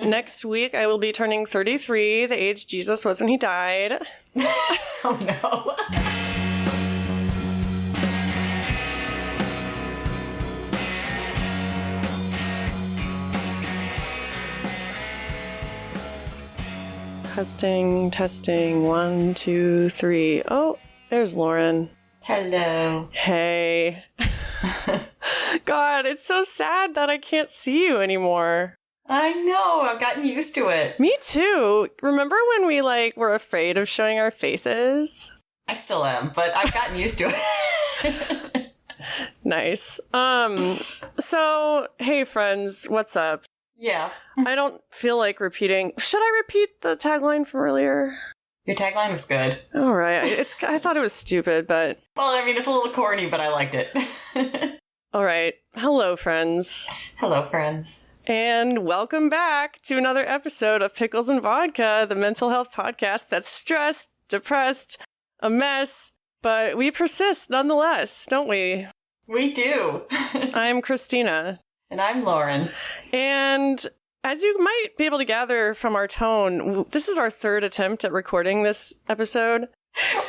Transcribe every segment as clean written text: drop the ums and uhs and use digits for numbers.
Next week, I will be turning 33, the age Jesus was when he died. Oh, no. Testing. 1, 2, 3. Oh, there's Lauren. Hello. Hey. God, it's so sad that I can't see you anymore. I know. I've gotten used to it. Me too. Remember when we were afraid of showing our faces? I still am, but I've gotten used to it. Nice. So, hey friends, what's up? Yeah. I don't feel like repeating. Should I repeat the tagline from earlier? Your tagline was good. All right. I thought it was stupid, but... Well, I mean, it's a little corny, but I liked it. All right. Hello, friends. Hello, friends. And welcome back to another episode of Pickles and Vodka, the mental health podcast that's stressed, depressed, a mess, but we persist nonetheless, don't we? We do. I'm Christina. And I'm Lauren. And as you might be able to gather from our tone, this is our third attempt at recording this episode.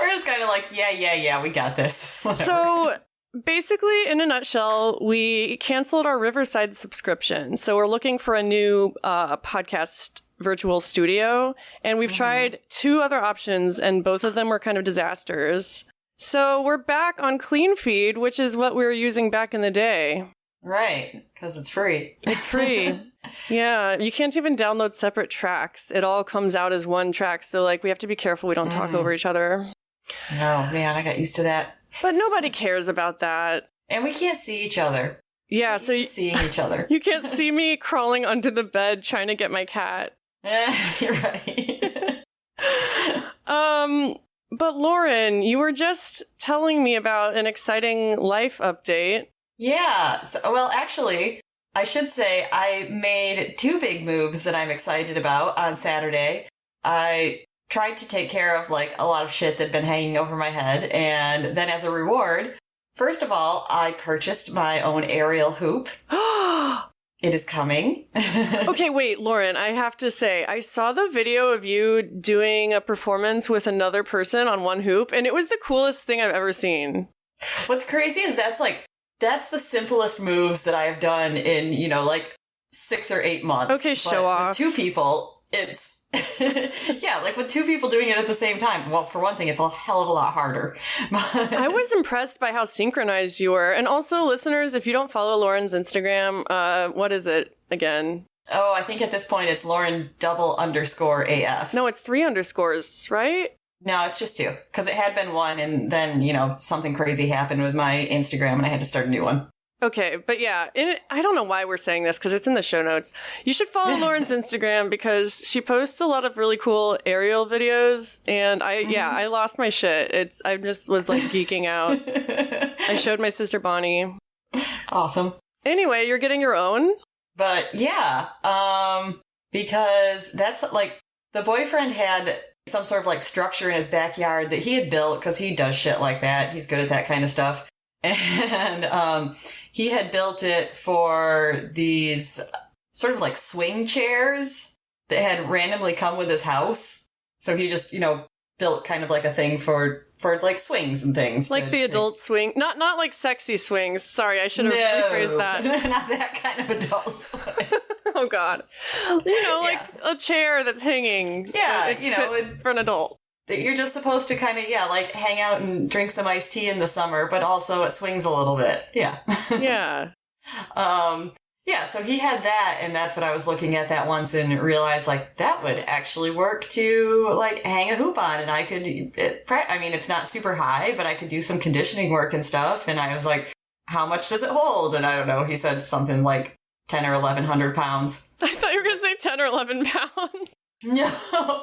We're just kind of like, yeah, we got this. Whatever. So basically, in a nutshell, we canceled our Riverside subscription. So we're looking for a new podcast virtual studio. And we've tried 2 other options, and both of them were kind of disasters. So we're back on Clean Feed, which is what we were using back in the day. Right, because it's free. It's free. Yeah, you can't even download separate tracks. It all comes out as one track. So, we have to be careful we don't talk over each other. No, man, I got used to that. But nobody cares about that. And we can't see each other. Yeah, so seeing each other. You can't see me crawling under the bed trying to get my cat. You're right. But Lauren, you were just telling me about an exciting life update. Yeah. Well, actually, I should say I made 2 big moves that I'm excited about on Saturday. I tried to take care of a lot of shit that'd been hanging over my head. And then as a reward, first of all, I purchased my own aerial hoop. It is coming. Okay, wait, Lauren, I have to say, I saw the video of you doing a performance with another person on one hoop, and it was the coolest thing I've ever seen. What's crazy is that's the simplest moves that I've done in, 6 or 8 months. Okay, show off. With 2 people, it's... yeah, with 2 people doing it at the same time. Well, for one thing, it's a hell of a lot harder. I was impressed by how synchronized you were. And also, listeners, if you don't follow Lauren's Instagram, what is it again? Oh, I think at this point it's Lauren _AF. No, it's 3 underscores, right? No, it's just 2. Because it had been 1, and then, something crazy happened with my Instagram, and I had to start a new one. Okay, but yeah, I don't know why we're saying this because it's in the show notes. You should follow Lauren's Instagram because she posts a lot of really cool aerial videos, and I lost my shit. I just was geeking out. I showed my sister Bonnie. Awesome. Anyway, you're getting your own? But yeah, because that's the boyfriend had some sort of structure in his backyard that he had built because he does shit like that. He's good at that kind of stuff. And he had built it for these sort of swing chairs that had randomly come with his house. So he just, built kind of a thing for swings and things. The adult swing. Not sexy swings. Sorry, I should have rephrased that. Not that kind of adult swing. Oh, God. A chair that's hanging. Yeah, for an adult. That you're just supposed to kind of, hang out and drink some iced tea in the summer, but also it swings a little bit. Yeah. Yeah. Yeah, so he had that, and that's what I was looking at that once and realized, that would actually work to, hang a hoop on, and I could, it's not super high, but I could do some conditioning work and stuff, and I was like, how much does it hold? And I don't know, he said something 10 or 1,100 pounds. I thought you were going to say 10 or 11 pounds. No.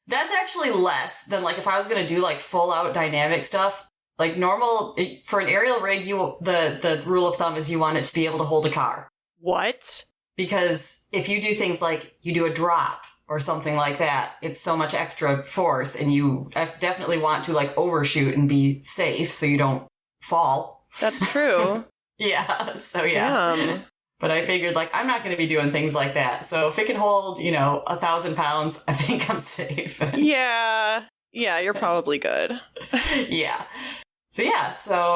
That's actually less than if I was going to do full out dynamic stuff. Normal for an aerial rig, the rule of thumb is you want it to be able to hold a car. What? Because if you do things you do a drop or something like that, it's so much extra force, and you definitely want to overshoot and be safe so you don't fall. That's true. Yeah. So yeah. Damn. But I figured, like, I'm not going to be doing things like that. So if it can hold, 1,000 pounds, I think I'm safe. Yeah, you're probably good. Yeah. So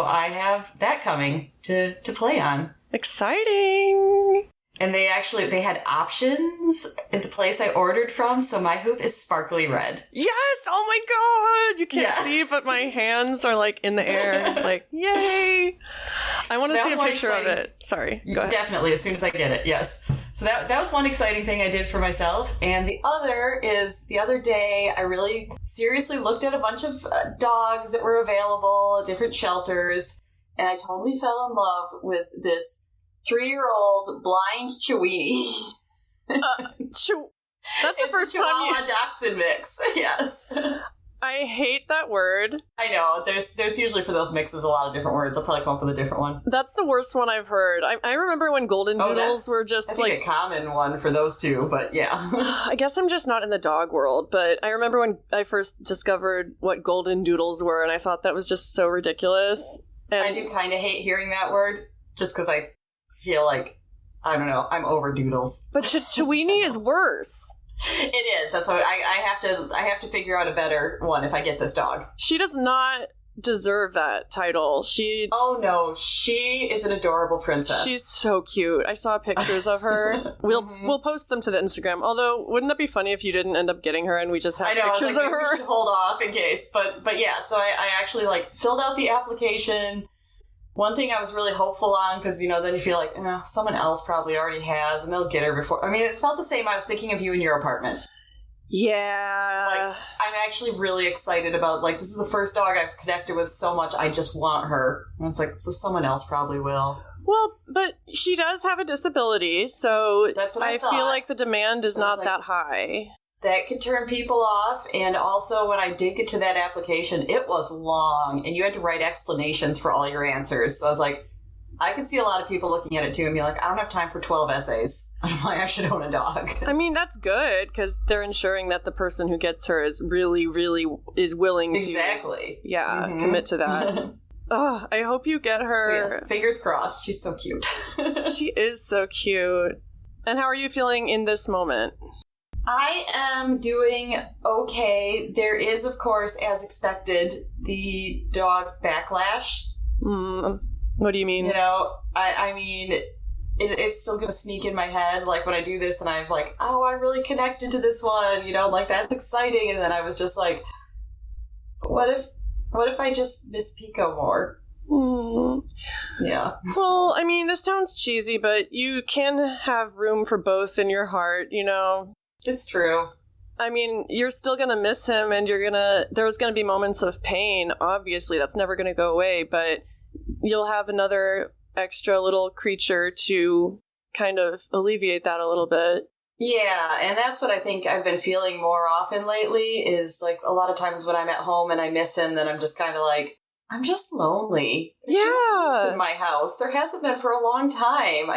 I have that coming to play on. Exciting. And they had options at the place I ordered from, so my hoop is sparkly red. Yes! Oh my god! You can't see, but my hands are like in the air. Like, yay! I want to see a picture of it. Sorry. Go ahead. Definitely, as soon as I get it, yes. So that was one exciting thing I did for myself. And the other is, the other day, I really seriously looked at a bunch of dogs that were available at different shelters, and I totally fell in love with this 3-year-old blind Chiweenie. That's the first time Chihuahua Dachshund mix. Yes. I hate that word. I know. There's usually for those mixes a lot of different words. I'll probably come up with a different one. That's the worst one I've heard. I remember when golden doodles were just I think a common one for those two, but yeah. I guess I'm just not in the dog world, but I remember when I first discovered what golden doodles were, and I thought that was just so ridiculous. And I do kind of hate hearing that word, just because I feel like, I don't know, I'm over doodles. But Chiweenie is worse. It is. That's why I have to figure out a better one if I get this dog. She does not deserve that title. Oh no, she is an adorable princess. She's so cute. I saw pictures of her. We'll post them to the Instagram. Although, wouldn't that be funny if you didn't end up getting her and we just have pictures of her? We should hold off in case. But yeah, so I actually filled out the application. One thing I was really hopeful on, because, then you feel like, someone else probably already has, and they'll get her before. I mean, it's felt the same. I was thinking of you in your apartment. Yeah. I'm actually really excited about, this is the first dog I've connected with so much. I just want her. And it's so someone else probably will. Well, but she does have a disability, so that's what I thought. Feel like the demand is not that high. That could turn people off, and also when I did get to that application, it was long, and you had to write explanations for all your answers. So I was like, I could see a lot of people looking at it too and be like, I don't have time for 12 essays on why I should own a dog. I mean, that's good, because they're ensuring that the person who gets her is really, really is willing to commit to that. Oh, I hope you get her. So yes, fingers crossed. She's so cute. She is so cute. And how are you feeling in this moment? I am doing okay. There is, of course, as expected, the dog backlash. What do you mean? I mean, it's still going to sneak in my head, when I do this and I'm like, oh, I really connected to this one, that's exciting. And then I was just like, what if I just miss Pico more? Yeah. Well, I mean, this sounds cheesy, but you can have room for both in your heart, It's true. I mean, you're still going to miss him, and there's going to be moments of pain. Obviously, that's never going to go away, but you'll have another extra little creature to kind of alleviate that a little bit. Yeah, and that's what I think I've been feeling more often lately is, a lot of times when I'm at home and I miss him, then I'm just kind of I'm just lonely. Yeah. In my house. There hasn't been for a long time.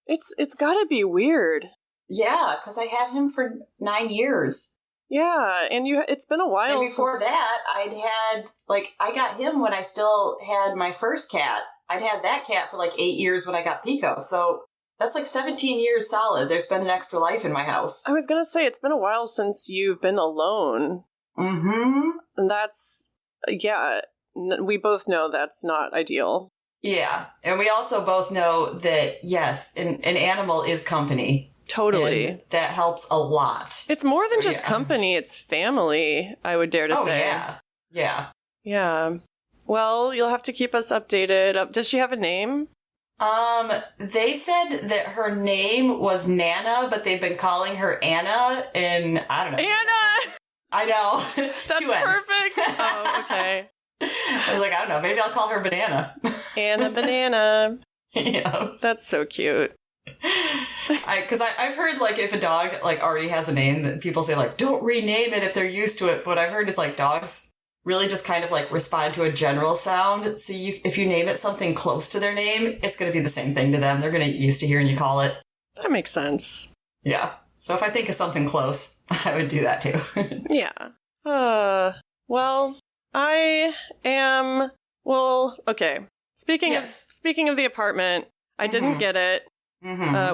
It's gotta be weird. Yeah, because I had him for 9 years. Yeah, and it's been a while. And before that, I got him when I still had my first cat. I'd had that cat for 8 years when I got Pico. So that's 17 years solid. There's been an extra life in my house. I was going to say, it's been a while since you've been alone. Mm-hmm. And that's, we both know that's not ideal. Yeah, and we also both know that, yes, an animal is company. Totally. And that helps a lot. It's more than just company, it's family, I would dare to say. Oh, yeah. Yeah. Well, you'll have to keep us updated. Does she have a name? They said that her name was Nana, but they've been calling her Anna, and I don't know. Anna! I know. That's perfect. Oh, okay. I was like, I don't know, maybe I'll call her Banana. Anna Banana. Yeah. That's so cute. Because I've heard, if a dog, already has a name, that people say, don't rename it if they're used to it. But I've heard it's, dogs really just kind of, respond to a general sound. So if you name it something close to their name, it's going to be the same thing to them. They're going to get used to hearing you call it. That makes sense. Yeah. So if I think of something close, I would do that, too. Yeah. Well, I am... Well, okay. Speaking of the apartment... I didn't get it.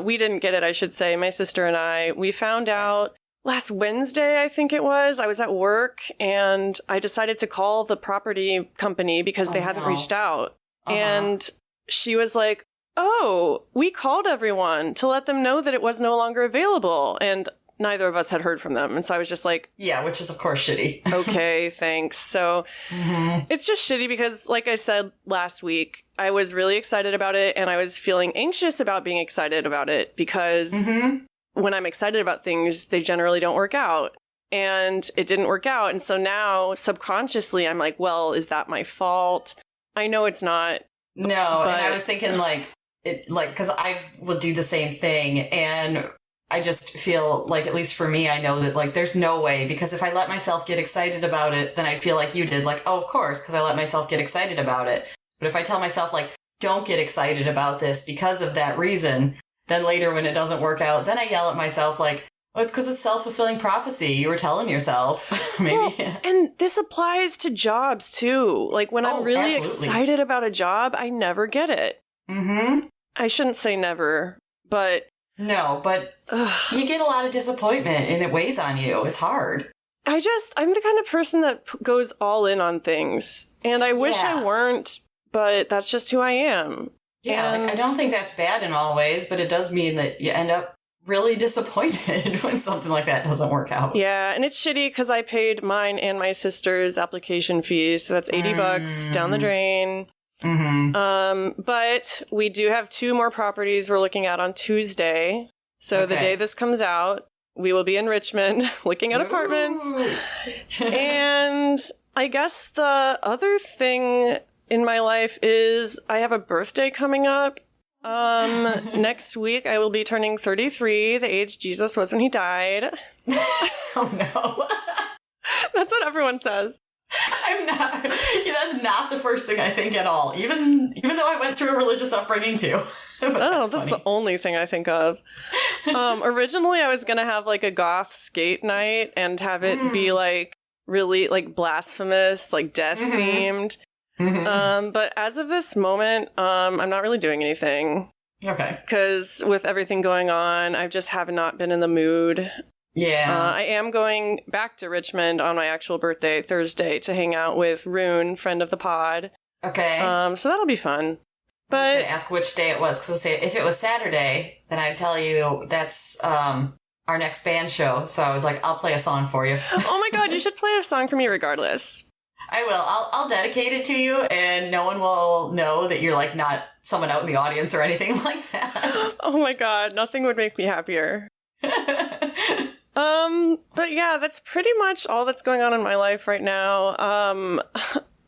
We didn't get it, I should say. My sister and I, we found out last Wednesday, I think it was. I was at work and I decided to call the property company because they hadn't reached out. And she was like, oh, we called everyone to let them know that it was no longer available. And neither of us had heard from them. And so I was just like... Yeah, which is, of course, shitty. Okay, thanks. So it's just shitty because, like I said last week, I was really excited about it and I was feeling anxious about being excited about it because when I'm excited about things, they generally don't work out. And it didn't work out. And so now, subconsciously, I'm like, well, is that my fault? I know it's not. No, but... and I was thinking, because I will do the same thing. And I just feel like, at least for me, I know that, there's no way. Because if I let myself get excited about it, then I feel like you did. Oh, of course, because I let myself get excited about it. But if I tell myself, don't get excited about this because of that reason, then later when it doesn't work out, then I yell at myself oh, it's because it's self-fulfilling prophecy. You were telling yourself. Maybe. Well, and this applies to jobs, too. When I'm really excited about a job, I never get it. I shouldn't say never, but... No, but you get a lot of disappointment and it weighs on you. It's hard. I'm the kind of person that goes all in on things. And I wish I weren't, but that's just who I am. Yeah, I don't think that's bad in all ways, but it does mean that you end up really disappointed when something like that doesn't work out. Yeah, and it's shitty because I paid mine and my sister's application fees, so that's $80 down the drain. But we do have 2 more properties we're looking at on Tuesday. So the day this comes out, we will be in Richmond looking at apartments. And I guess the other thing in my life is I have a birthday coming up. Next week I will be turning 33, the age Jesus was when he died. Oh no. That's what everyone says. I'm not. That's not the first thing I think at all. Even though I went through a religious upbringing too. That's the only thing I think of. Originally, I was gonna have a goth skate night and have it be really blasphemous, death themed. But as of this moment, I'm not really doing anything. Okay. Because with everything going on, I just have not been in the mood. Yeah. I am going back to Richmond on my actual birthday, Thursday, to hang out with Rune, friend of the pod. Okay. So that'll be fun. But I was going to ask which day it was, because if it was Saturday, then I'd tell you that's our next band show. So I was like, I'll play a song for you. Oh my god, you should play a song for me regardless. I will. I'll dedicate it to you, and no one will know that you're not someone out in the audience or anything like that. Oh my god, nothing would make me happier. But yeah, that's pretty much all that's going on in my life right now.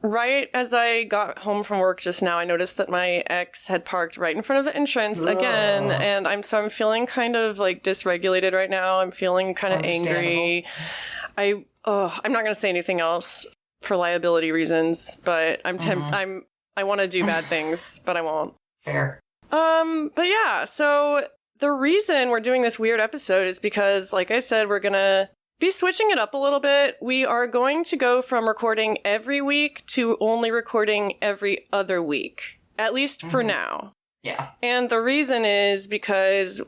Right as I got home from work just now, I noticed that my ex had parked right in front of the entrance again, and I'm feeling kind of dysregulated right now. I'm feeling kind of angry. I'm not going to say anything else for liability reasons, but I want to do bad things, but I won't. Fair. But yeah, so the reason we're doing this weird episode is because, like I said, we're going to be switching it up a little bit. We are going to go from recording every week to only recording every other week, at least for now. Yeah. And the reason is because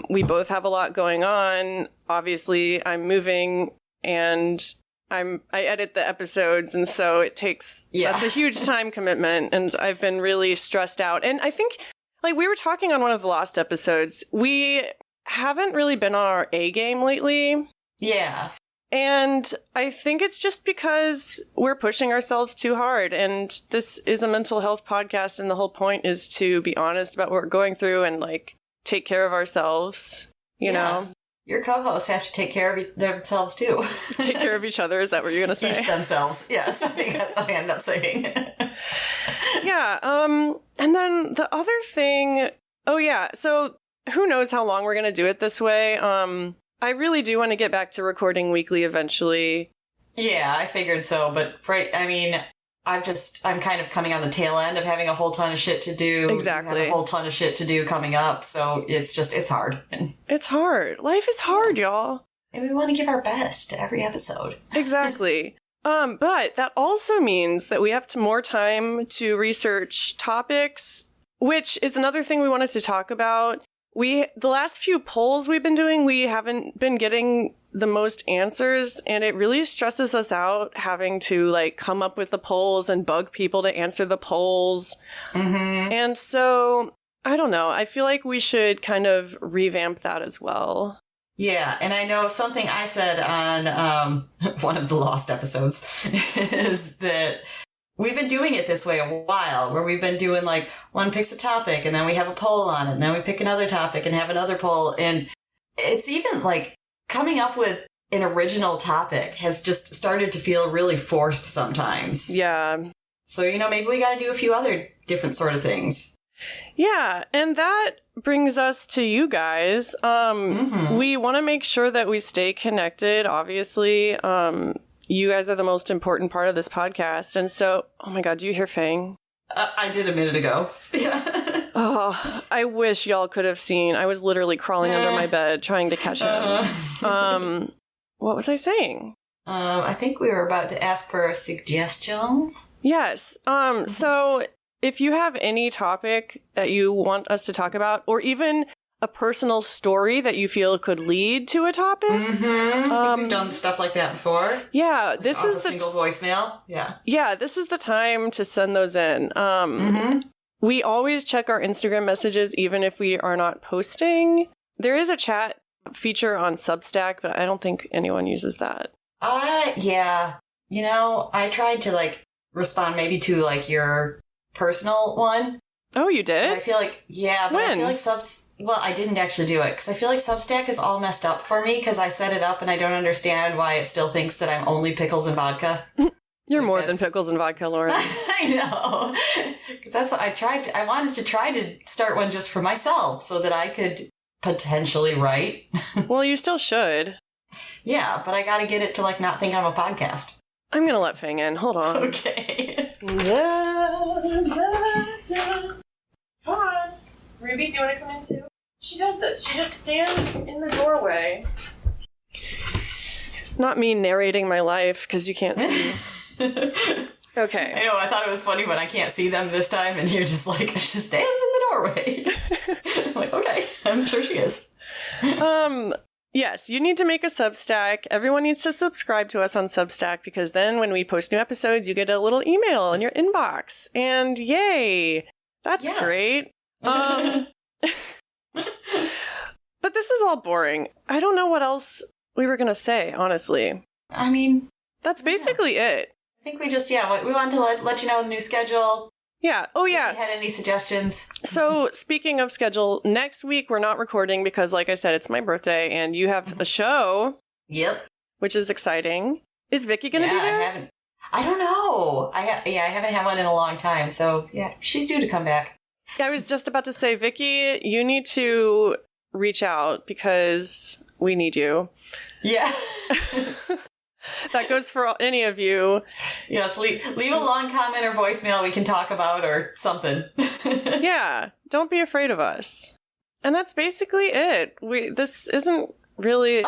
we both have a lot going on. Obviously, I'm moving and I edit the episodes, and so it takes that's a huge time commitment, and I've been really stressed out. And I think we were talking on one of the last episodes, we haven't really been on our A game lately. Yeah. And I think it's just because we're pushing ourselves too hard. And this is a mental health podcast, and the whole point is to be honest about what we're going through and take care of ourselves, you know? Your co-hosts have to take care of themselves too. Take care of each other, is that what you're going to say? Each themselves. Yes, I think that's what I end up saying. Yeah. And then the other thing, so who knows how long we're going to do it this way. I really do want to get back to recording weekly eventually. Yeah, I figured so, but I'm kind of coming on the tail end of having a whole ton of shit to do. Exactly. Have a whole ton of shit to do coming up, so it's hard. It's hard. Life is hard, y'all. And we want to give our best to every episode. Exactly. But that also means that we have more time to research topics which is another thing we wanted to talk about. The last few polls we've been doing, we haven't been getting the most answers, and it really stresses us out having to like come up with the polls and bug people to answer the polls. Mm-hmm. And so, I don't know. I feel like we should kind of revamp that as well. Yeah, and I know something I said on one of the Lost episodes is that we've been doing it this way a while, where we've been doing like one picks a topic and then we have a poll on it, and then we pick another topic and have another poll. And it's even like coming up with an original topic has just started to feel really forced sometimes. Yeah. So, maybe we got to do a few other different sort of things. Yeah, and that brings us to you guys. We want to make sure that we stay connected, obviously. You guys are the most important part of this podcast. And so, oh my God, do you hear Fang? I did a minute ago. Oh, I wish y'all could have seen. I was literally crawling under my bed trying to catch him. What was I saying? I think we were about to ask for suggestions. Yes. So if you have any topic that you want us to talk about, or even a personal story that you feel could lead to a topic. Mm-hmm. I think we've done stuff like that before. Yeah, this is a single voicemail. Yeah. Yeah, this is the time to send those in. We always check our Instagram messages, even if we are not posting. There is a chat feature on Substack, but I don't think anyone uses that. Yeah. I tried to respond maybe to your personal one. Oh, you did? But I feel like, yeah, but when? I feel like I didn't actually do it, because I feel like Substack is all messed up for me, because I set it up and I don't understand why it still thinks that I'm only pickles and vodka. You're more than pickles and vodka, Lauren. I know. Because that's what I wanted to try to start one just for myself, so that I could potentially write. Well, you still should. Yeah, but I gotta get it to not think I'm a podcast. I'm gonna let Fang in. Hold on. Okay. Come on. Ruby, do you want to come in too? She does this. She just stands in the doorway. Not me narrating my life, because you can't see. Okay. I know, I thought it was funny when I can't see them this time, and you're just she stands in the doorway. I'm like, okay, I'm sure she is. Yes, you need to make a Substack. Everyone needs to subscribe to us on Substack, because then when we post new episodes, you get a little email in your inbox. And yay! That's great. But this is all boring. I don't know what else we were going to say, honestly. I mean, that's basically it. I think we just, we wanted to let you know the new schedule. Yeah. Oh, yeah. If you had any suggestions. So, speaking of schedule, next week we're not recording because, like I said, it's my birthday and you have a show. Yep. Which is exciting. Is Vicky going to be there? I don't know. I haven't had one in a long time. So, yeah, she's due to come back. I was just about to say, Vicky, you need to reach out because we need you. Yeah. That goes for any of you. Yes, leave a long comment or voicemail we can talk about or something. Yeah, don't be afraid of us. And that's basically it. This isn't really...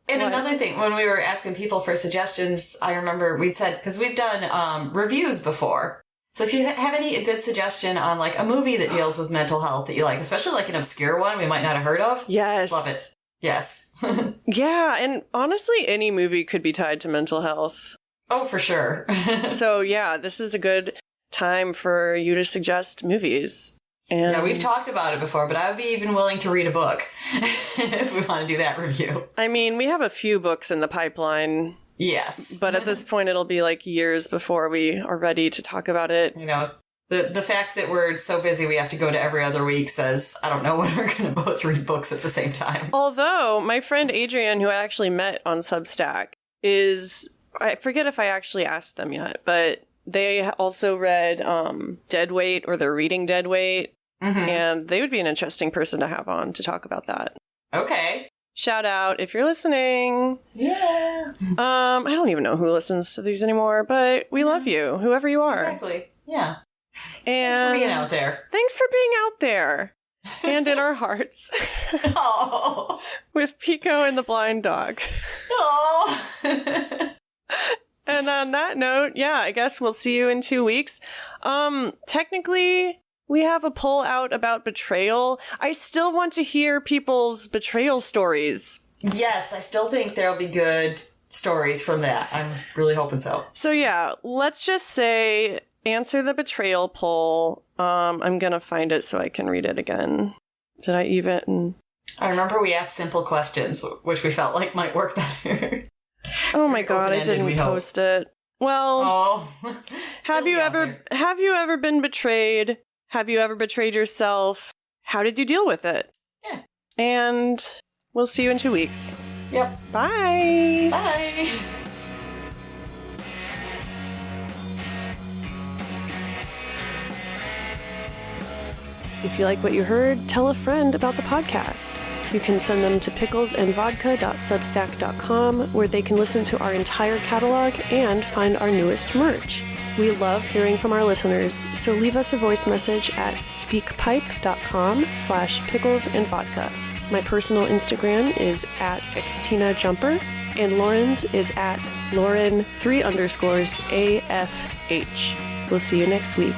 Another thing, when we were asking people for suggestions, I remember we'd said, because we've done reviews before. So if you have any good suggestion on a movie that deals with mental health that you like, especially an obscure one we might not have heard of. Yes. Love it. Yes. Yeah, and honestly, any movie could be tied to mental health. Oh, for sure. So yeah, this is a good time for you to suggest movies. And yeah, we've talked about it before, but I would be even willing to read a book if we want to do that review. I mean, we have a few books in the pipeline. Yes. But at this point, it'll be years before we are ready to talk about it. The fact that we're so busy we have to go to every other week says, I don't know when we're going to both read books at the same time. Although, my friend Adrienne, who I actually met on Substack, I forget if I actually asked them yet, but they also read Deadweight, or they're reading Deadweight, and they would be an interesting person to have on to talk about that. Okay. Shout out if you're listening. Yeah. I don't even know who listens to these anymore, but we love you, whoever you are. Exactly. Yeah. And thanks for being out there. Thanks for being out there. And in our hearts. Oh. With Pico and the blind dog. Oh. And on that note, I guess we'll see you in 2 weeks. Technically, We have a poll out about betrayal. I still want to hear people's betrayal stories. Yes, I still think there'll be good stories from that. I'm really hoping so. So yeah, let's just say answer the betrayal poll. I'm gonna find it so I can read it again. Did I even? I remember we asked simple questions, which we felt like might work better. Oh my god, I didn't post it. Well, have you ever been betrayed? Have you ever betrayed yourself? How did you deal with it? Yeah. And we'll see you in 2 weeks. Yep. Bye. Bye. If you like what you heard, tell a friend about the podcast. You can send them to picklesandvodka.substack.com, where they can listen to our entire catalog and find our newest merch. We love hearing from our listeners, so leave us a voice message at speakpipe.com/picklesandvodka. My personal Instagram is at xtinajumper, and Lauren's is at Lauren3_AFH. We'll see you next week.